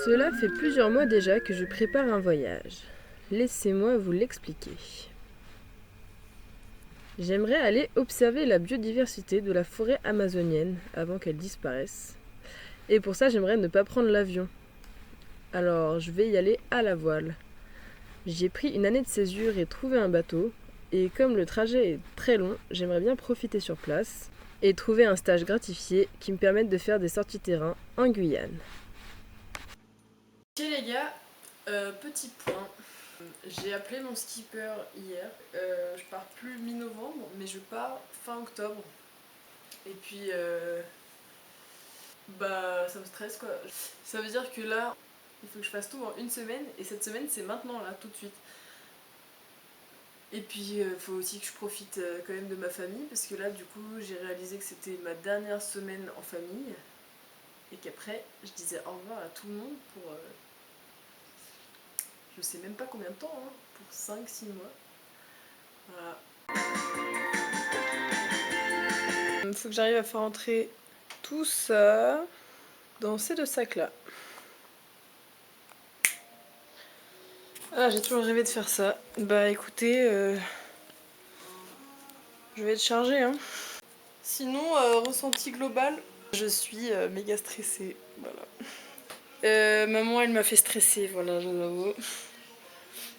Cela fait plusieurs mois déjà que je prépare un voyage. Laissez-moi vous l'expliquer. J'aimerais aller observer la biodiversité de la forêt amazonienne avant qu'elle disparaisse. Et pour ça, j'aimerais ne pas prendre l'avion. Alors, je vais y aller à la voile. J'ai pris une année de césure et trouvé un bateau. Et comme le trajet est très long, j'aimerais bien profiter sur place et trouver un stage gratifié qui me permette de faire des sorties terrain en Guyane. Ok les gars, petit point. J'ai appelé mon skipper hier. Je pars plus mi-novembre, mais je pars fin octobre. Et puis, ça me stresse quoi. Ça veut dire que là, il faut que je fasse tout en une semaine. Et cette semaine, c'est maintenant, là, tout de suite. Et puis, il faut aussi que je profite quand même de ma famille. Parce que là, du coup, j'ai réalisé que c'était ma dernière semaine en famille. Et qu'après, je disais au revoir à tout le monde pour... je sais même pas combien de temps, hein, pour 5-6 mois. Voilà. Il faut que j'arrive à faire entrer tout ça dans ces deux sacs là. Ah, j'ai toujours rêvé de faire ça. Bah écoutez, je vais être chargée. Hein. Sinon, ressenti global, je suis méga stressée. Voilà. Maman, elle m'a fait stresser, voilà, je l'avoue.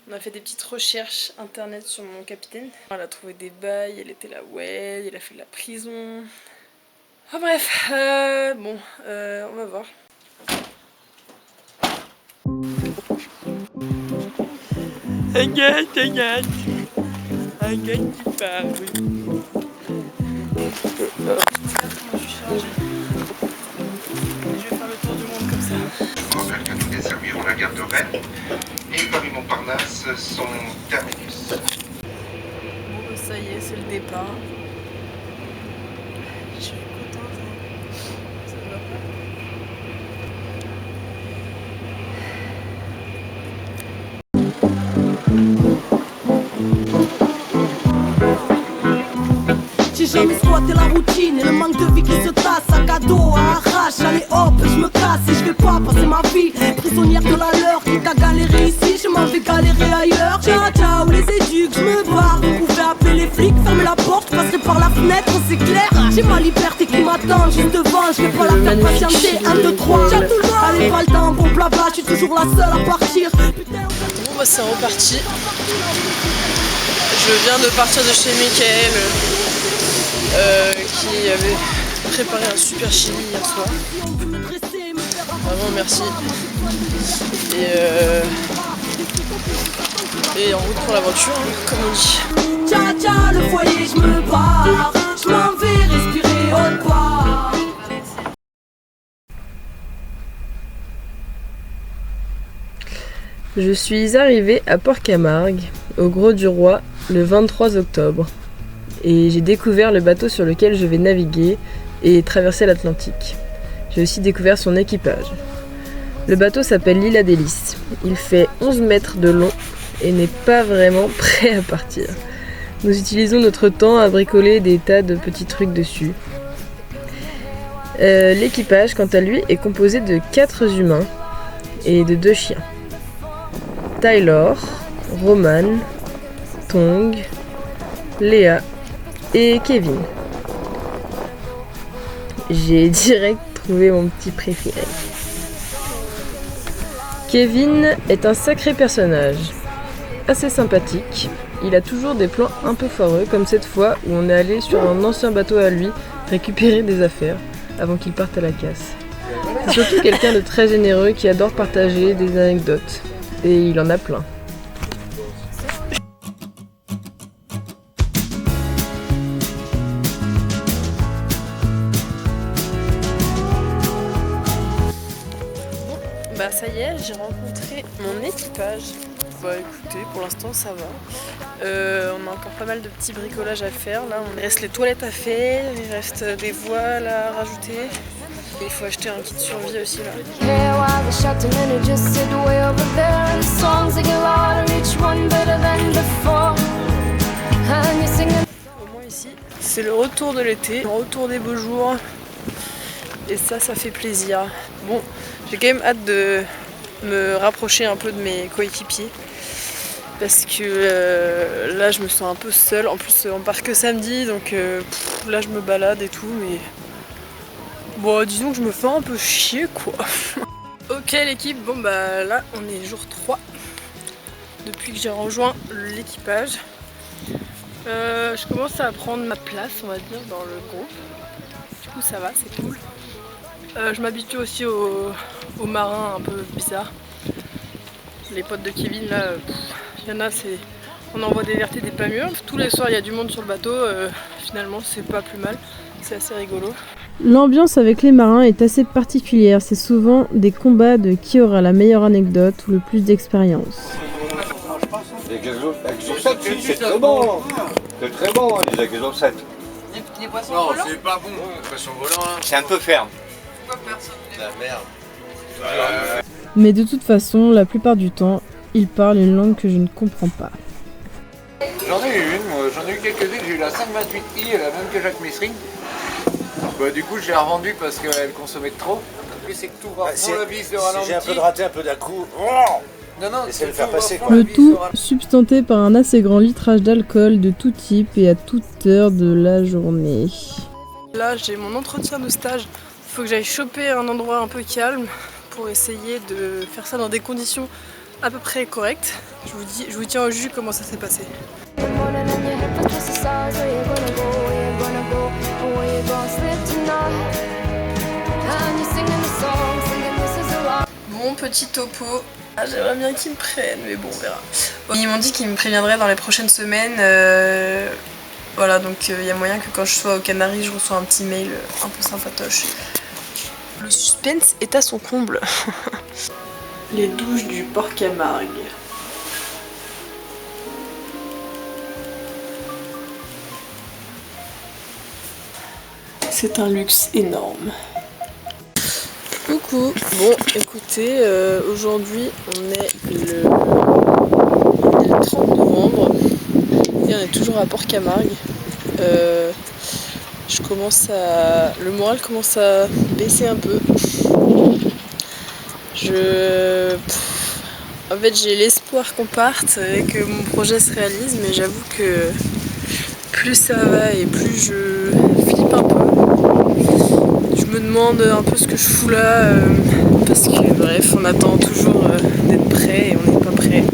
On a fait des petites recherches internet sur mon capitaine. Elle a trouvé des bails, elle était là, ouais, il a fait de la prison. Ah bref, on va voir. Agathe qui part, oui. Je suis chargée. Je vais faire le tour du monde comme ça. Je vous rappelle que nous desservirons la gare de Rennes et Paris-Montparnasse sont terminus. Bon, ça y est, c'est le départ. Je suis contente. Ça va pas. J'ai jamais squatté la routine et le manque de vie qui se tasse. Sac à dos, à arrache, allez hop, je me casse et je vais pas passer ma vie prisonnière de la leur. Quitte à galérer ici, je m'en vais galérer ailleurs. Ciao ciao les éduques, je me barre. Vous pouvez appeler les flics, fermez la porte, je passerai par la fenêtre, c'est clair. J'ai ma liberté qui m'attend juste devant, je vais pas la faire patienter. 1, 2, 3, ciao tout le monde. Allez pas le temps, bon blabla, je suis toujours la seule à partir. Bon bah c'est reparti. Je viens de partir de chez Mickaël qui avait préparé un super chili hier soir. Vraiment merci. Et en route pour la voiture, comme on dit. Tcha tcha, le foyer, je me barre. Je m'en vais respirer autre part. Je suis arrivée à Port-Camargue, au Gros du Roi, le 23 octobre. Et j'ai découvert le bateau sur lequel je vais naviguer et traverser l'Atlantique. J'ai aussi découvert son équipage. Le bateau s'appelle l'Île à Délices. Il fait 11 mètres de long et n'est pas vraiment prêt à partir. Nous utilisons notre temps à bricoler des tas de petits trucs dessus. L'équipage, quant à lui, est composé de 4 humains et de 2 chiens. Taylor, Roman, Tong, Léa et Kevin. J'ai direct trouvé mon petit préféré. Kevin est un sacré personnage, assez sympathique. Il a toujours des plans un peu foireux, comme cette fois où on est allé sur un ancien bateau à lui récupérer des affaires avant qu'il parte à la casse. C'est surtout quelqu'un de très généreux qui adore partager des anecdotes. Et il en a plein. Bah ça y est, j'ai rencontré mon équipage. Bah écoutez, pour l'instant ça va. On a encore pas mal de petits bricolages à faire. Là, il reste les toilettes à faire, il reste des voiles à rajouter. Et il faut acheter un kit survie aussi là. Au moins ici, c'est le retour de l'été, le retour des beaux jours. Et ça fait plaisir. Bon, j'ai quand même hâte de me rapprocher un peu de mes coéquipiers. Parce que là je me sens un peu seule. En plus on part que samedi, donc là je me balade et tout, mais bon disons que je me fais un peu chier quoi. Ok l'équipe, bon bah là on est jour 3 depuis que j'ai rejoint l'équipage. Je commence à prendre ma place on va dire dans le groupe. Du coup ça va, c'est cool. Je m'habitue aussi aux marins un peu bizarres. Les potes de Kevin là, il y en a, on envoie des vertés, des pas mûrs. Tous les soirs il y a du monde sur le bateau, finalement c'est pas plus mal, c'est assez rigolo. L'ambiance avec les marins est assez particulière, c'est souvent des combats de qui aura la meilleure anecdote ou le plus d'expérience. Les exocettes, c'est très bon. C'est très bon, les exocettes. Les poissons non, volants. c'est pas bon, les poissons volants. Hein. C'est un peu ferme. Pourquoi personne ne La merde. Mais de toute façon, la plupart du temps, ils parlent une langue que je ne comprends pas. J'en ai eu une, moi. J'en ai eu quelques-unes. J'ai eu la 528i, la même que Jacques Messring. Bah, du coup, je l'ai revendue parce qu'elle consommait de trop. Et c'est que tout va fond la vis de ralenti. Si j'ai un peu de raté, un peu d'un-coup. Non, Essayez de le faire passer, quoi. Le tout substanté par un assez grand litrage d'alcool de tout type et à toute heure de la journée. Là, j'ai mon entretien de stage. Il faut que j'aille choper un endroit un peu calme pour essayer de faire ça dans des conditions à peu près correctes. Je vous tiens au jus comment ça s'est passé. Mon petit topo. Ah, j'aimerais bien qu'ils me prennent, mais bon, on verra. Ils m'ont dit qu'ils me préviendraient dans les prochaines semaines. Voilà, donc il y a moyen que quand je sois aux Canaries, je reçois un petit mail un peu sympatoche. Le suspense est à son comble. Les douches du Port Camargue. C'est un luxe énorme. Coucou. Bon, écoutez, aujourd'hui on est le 30 novembre et on est toujours à Port Camargue. Le moral commence à baisser un peu. En fait, j'ai l'espoir qu'on parte et que mon projet se réalise, mais j'avoue que plus ça va et plus je flippe un peu. Je me demande un peu ce que je fous là, parce que bref, on attend toujours d'être prêt et on n'est pas prêt.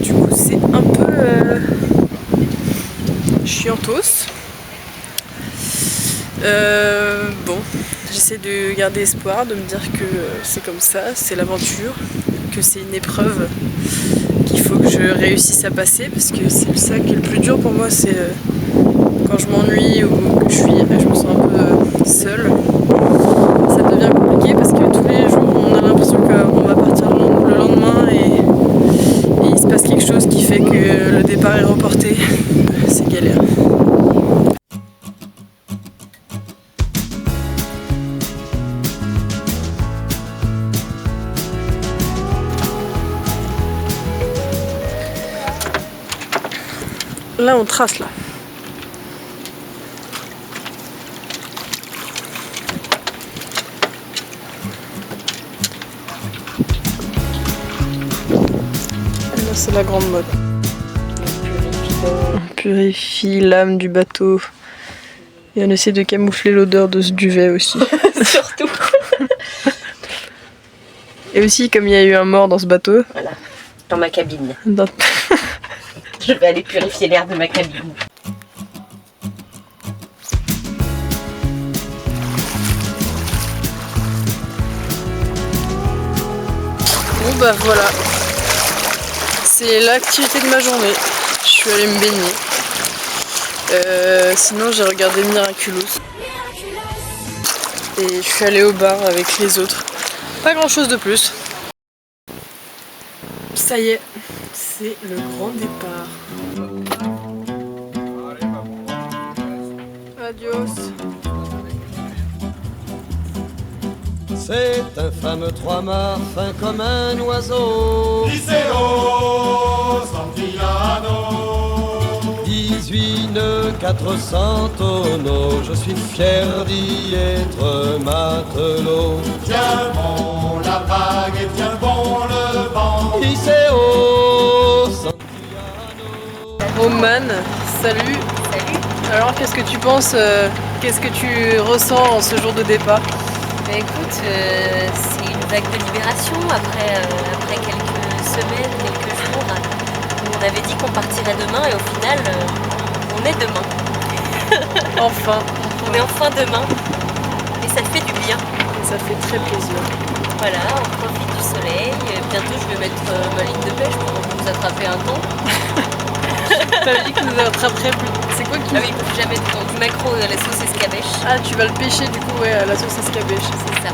Du coup, c'est un peu chiantos. Bon, j'essaie de garder espoir, de me dire que c'est comme ça, c'est l'aventure, que c'est une épreuve qu'il faut que je réussisse à passer, parce que c'est ça qui est le plus dur pour moi, c'est quand je m'ennuie ou que je me sens un peu seule. Ça devient compliqué parce que tous les jours on a l'impression qu'on va partir le lendemain et il se passe quelque chose qui fait que le départ est reporté. C'est galère. Là on trace là. Là c'est la grande mode. On purifie l'âme du bateau. Et on essaie de camoufler l'odeur de ce duvet aussi. Surtout. Et aussi comme il y a eu un mort dans ce bateau. Voilà, dans ma cabine. Dans... Je vais aller purifier l'air de ma cabine. Bon bah voilà. C'est l'activité de ma journée. Je suis allée me baigner. Sinon j'ai regardé Miraculous. Et je suis allée au bar avec les autres. Pas grand chose de plus. Ça y est, c'est le grand départ. Adios. C'est un fameux trois-mâts fin comme un oiseau. Liceo Santillano. 18 nœuds, 400 tonneaux. Je suis fier d'y être matelot. Tiens bon la vague et tiens bon Oman, salut. Salut. Alors qu'est-ce que tu penses, qu'est-ce que tu ressens en ce jour de départ? Bah écoute, c'est une vague de libération après quelques semaines, quelques jours. On avait dit qu'on partirait demain et au final, on est demain. Enfin. On est enfin demain. Et ça fait du bien. Ça fait très plaisir. Voilà, on profite du soleil. Bientôt, je vais mettre ma ligne de pêche pour nous attraper un temps. T'as dit que nous attraperait plus. C'est quoi qui... Ah oui, jamais du maquereau à la sauce escabèche. Ah, tu vas le pêcher du coup, ouais, à la sauce escabèche. C'est ça.